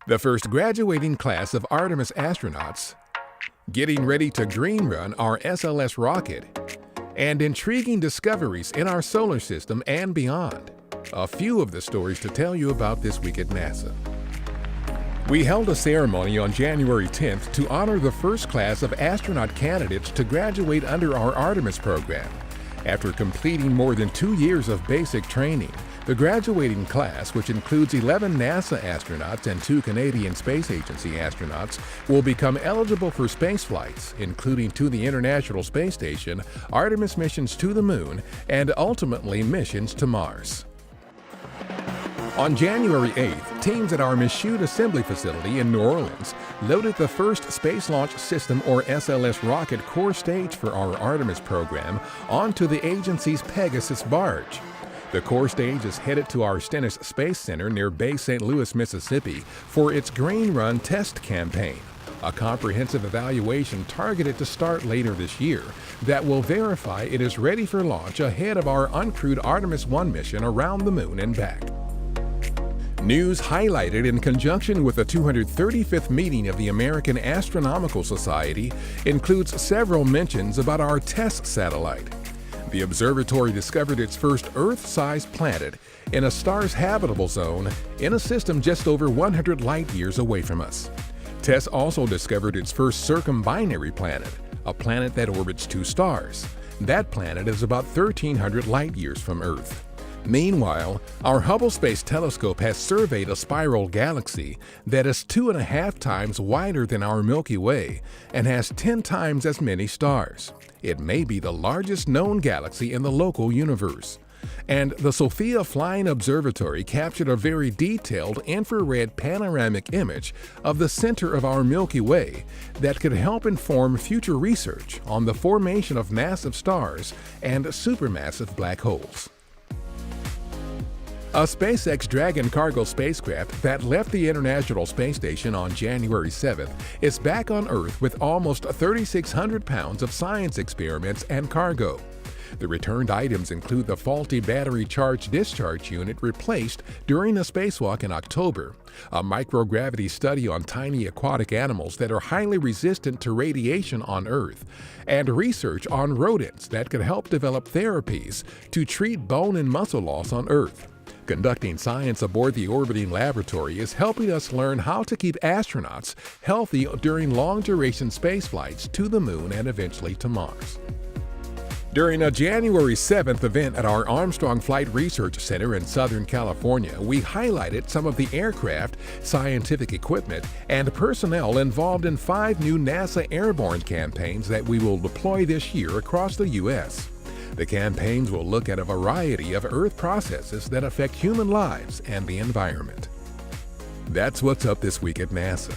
The first graduating class of Artemis astronauts, getting ready to green run our SLS rocket, and intriguing discoveries in our solar system and beyond. A few of the stories to tell you about this week at NASA. We held a ceremony on January 10th to honor the first class of astronaut candidates to graduate under our Artemis program. After completing more than 2 years of basic training, the graduating class, which includes 11 NASA astronauts and 2 Canadian Space Agency astronauts, will become eligible for space flights, including to the International Space Station, Artemis missions to the Moon, and ultimately missions to Mars. On January 8th, teams at our Michoud Assembly Facility in New Orleans loaded the first Space Launch System or SLS rocket core stage for our Artemis program onto the agency's Pegasus barge. The core stage is headed to our Stennis Space Center near Bay St. Louis, Mississippi for its Green Run test campaign, a comprehensive evaluation targeted to start later this year that will verify it is ready for launch ahead of our uncrewed Artemis 1 mission around the Moon and back. News highlighted in conjunction with the 235th meeting of the American Astronomical Society includes several mentions about our TESS satellite. The observatory discovered its first Earth-sized planet in a star's habitable zone in a system just over 100 light-years away from us. TESS also discovered its first circumbinary planet, a planet that orbits 2 stars. That planet is about 1,300 light-years from Earth. Meanwhile, our Hubble Space Telescope has surveyed a spiral galaxy that is 2.5 times wider than our Milky Way and has 10 times as many stars. It may be the largest known galaxy in the local universe. And the Sophia Flying Observatory captured a very detailed infrared panoramic image of the center of our Milky Way that could help inform future research on the formation of massive stars and supermassive black holes. A SpaceX Dragon cargo spacecraft that left the International Space Station on January 7th is back on Earth with almost 3,600 pounds of science experiments and cargo. The returned items include the faulty battery charge-discharge unit replaced during a spacewalk in October, a microgravity study on tiny aquatic animals that are highly resistant to radiation on Earth, and research on rodents that could help develop therapies to treat bone and muscle loss on Earth. Conducting science aboard the orbiting laboratory is helping us learn how to keep astronauts healthy during long-duration space flights to the Moon and eventually to Mars. During a January 7th event at our Armstrong Flight Research Center in Southern California, we highlighted some of the aircraft, scientific equipment, and personnel involved in 5 new NASA airborne campaigns that we will deploy this year across the U.S. The campaigns will look at a variety of Earth processes that affect human lives and the environment. That's what's up this week at NASA.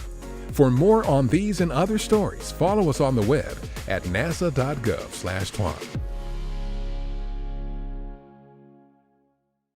For more on these and other stories, follow us on the web at nasa.gov/twan.